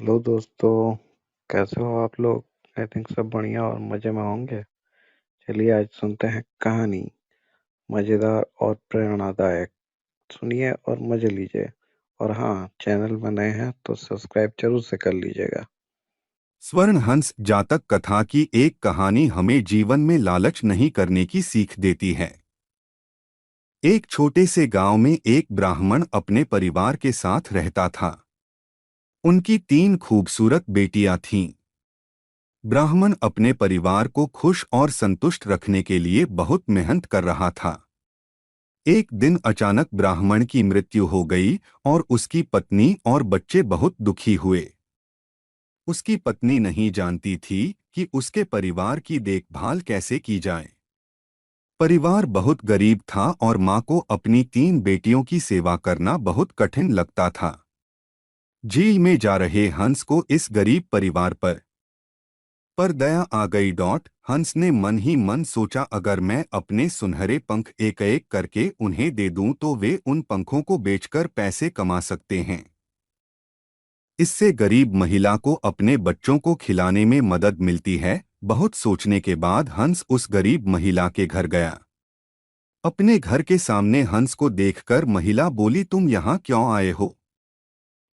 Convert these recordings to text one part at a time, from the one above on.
Hello दोस्तों। कैसे हो आप लोग? आई थिंक सब बढ़िया और मज़े में होंगे। चलिए आज सुनते हैं कहानी, मज़ेदार और प्रेरणादायक। सुनिए और मज़े लीजिए। और हाँ, चैनल में नए हैं तो सब्सक्राइब जरूर से कर लीजिएगा। स्वर्ण हंस जातक कथा की एक कहानी हमें जीवन में लालच नहीं करने की सीख देती है। एक छोटे से गांव में एक ब्राह्मण अपने परिवार के साथ रहता था। उनकी 3 खूबसूरत बेटियां थीं। ब्राह्मण अपने परिवार को खुश और संतुष्ट रखने के लिए बहुत मेहनत कर रहा था। एक दिन अचानक ब्राह्मण की मृत्यु हो गई और उसकी पत्नी और बच्चे बहुत दुखी हुए। उसकी पत्नी नहीं जानती थी कि उसके परिवार की देखभाल कैसे की जाए। परिवार बहुत गरीब था और माँ को अपनी 3 बेटियों की सेवा करना बहुत कठिन लगता था। झील में जा रहे हंस को इस गरीब परिवार पर दया आ गई। हंस ने मन ही मन सोचा, अगर मैं अपने सुनहरे पंख एक एक करके उन्हें दे दूं तो वे उन पंखों को बेचकर पैसे कमा सकते हैं। इससे गरीब महिला को अपने बच्चों को खिलाने में मदद मिलती है। बहुत सोचने के बाद हंस उस गरीब महिला के घर गया। अपने घर के सामने हंस को देखकर महिला बोली, तुम यहाँ क्यों आए हो?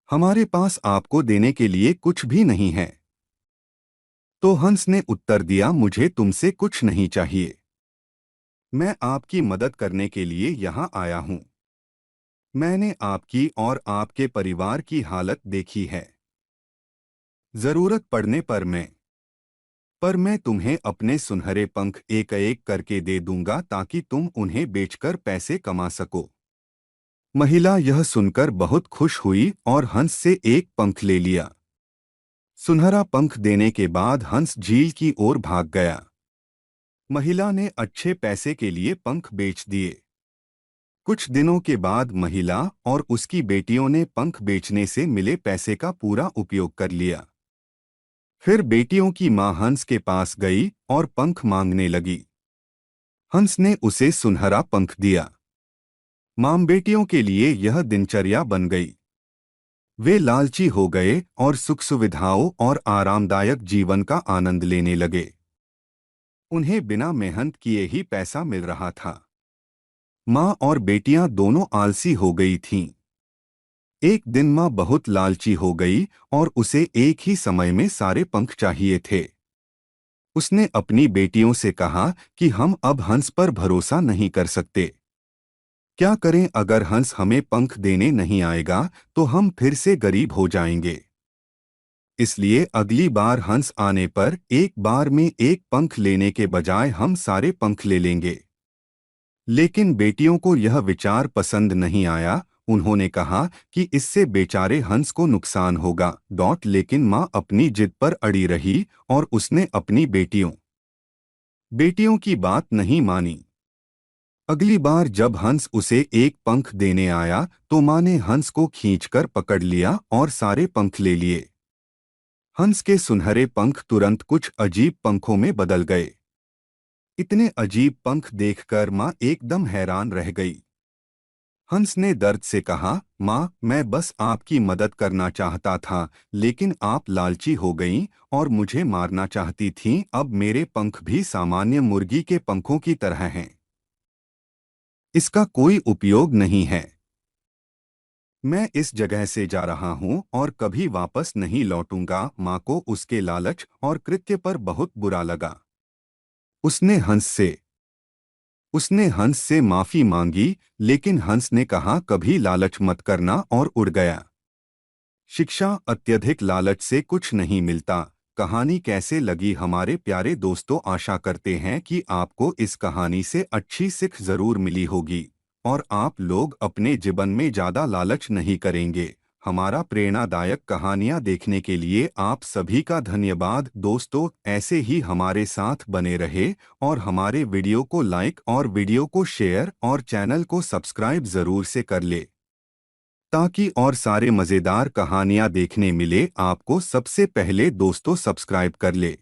हमारे पास आपको देने के लिए कुछ भी नहीं है। तो हंस ने उत्तर दिया, मुझे तुमसे कुछ नहीं चाहिए। मैं आपकी मदद करने के लिए यहाँ आया हूँ। मैंने आपकी और आपके परिवार की हालत देखी है। जरूरत पड़ने पर मैं तुम्हें अपने सुनहरे पंख एक एक करके दे दूंगा ताकि तुम उन्हें बेचकर पैसे कमा सको। महिला यह सुनकर बहुत खुश हुई और हंस से एक पंख ले लिया। सुनहरा पंख देने के बाद हंस झील की ओर भाग गया। महिला ने अच्छे पैसे के लिए पंख बेच दिए। कुछ दिनों के बाद महिला और उसकी बेटियों ने पंख बेचने से मिले पैसे का पूरा उपयोग कर लिया। फिर बेटियों की मां हंस के पास गई और पंख मांगने लगी। हंस ने उसे सुनहरा पंख दिया। मां बेटियों के लिए यह दिनचर्या बन गई। वे लालची हो गए और सुख सुविधाओं और आरामदायक जीवन का आनंद लेने लगे। उन्हें बिना मेहनत किए ही पैसा मिल रहा था। माँ और बेटियां दोनों आलसी हो गई थीं। एक दिन माँ बहुत लालची हो गई और उसे एक ही समय में सारे पंख चाहिए थे। उसने अपनी बेटियों से कहा कि हम अब हंस पर भरोसा नहीं कर सकते। क्या करें? अगर हंस हमें पंख देने नहीं आएगा तो हम फिर से गरीब हो जाएंगे। इसलिए अगली बार हंस आने पर एक बार में एक पंख लेने के बजाय हम सारे पंख ले लेंगे। लेकिन बेटियों को यह विचार पसंद नहीं आया। उन्होंने कहा कि इससे बेचारे हंस को नुकसान होगा। लेकिन माँ अपनी जिद पर अड़ी रही और उसने अपनी बेटियों की बात नहीं मानी। अगली बार जब हंस उसे एक पंख देने आया तो माँ ने हंस को खींचकर पकड़ लिया और सारे पंख ले लिए। हंस के सुनहरे पंख तुरंत कुछ अजीब पंखों में बदल गए। इतने अजीब पंख देखकर माँ एकदम हैरान रह गई। हंस ने दर्द से कहा, माँ, मैं बस आपकी मदद करना चाहता था, लेकिन आप लालची हो गईं और मुझे मारना चाहती थीं। अब मेरे पंख भी सामान्य मुर्गी के पंखों की तरह हैं। इसका कोई उपयोग नहीं है। मैं इस जगह से जा रहा हूँ और कभी वापस नहीं लौटूंगा। माँ को उसके लालच और कृत्य पर बहुत बुरा लगा। उसने हंस से उसने हंस से माफी मांगी, लेकिन हंस ने कहा, कभी लालच मत करना, और उड़ गया। शिक्षा, अत्यधिक लालच से कुछ नहीं मिलता। कहानी कैसे लगी हमारे प्यारे दोस्तों? आशा करते हैं कि आपको इस कहानी से अच्छी सीख जरूर मिली होगी और आप लोग अपने जीवन में ज़्यादा लालच नहीं करेंगे। हमारा प्रेरणादायक कहानियाँ देखने के लिए आप सभी का धन्यवाद दोस्तों। ऐसे ही हमारे साथ बने रहे और हमारे वीडियो को लाइक और वीडियो को शेयर और चैनल को सब्सक्राइब ज़रूर से कर ले, ताकि और सारे मज़ेदार कहानियाँ देखने मिले आपको सबसे पहले। दोस्तों, सब्सक्राइब कर ले।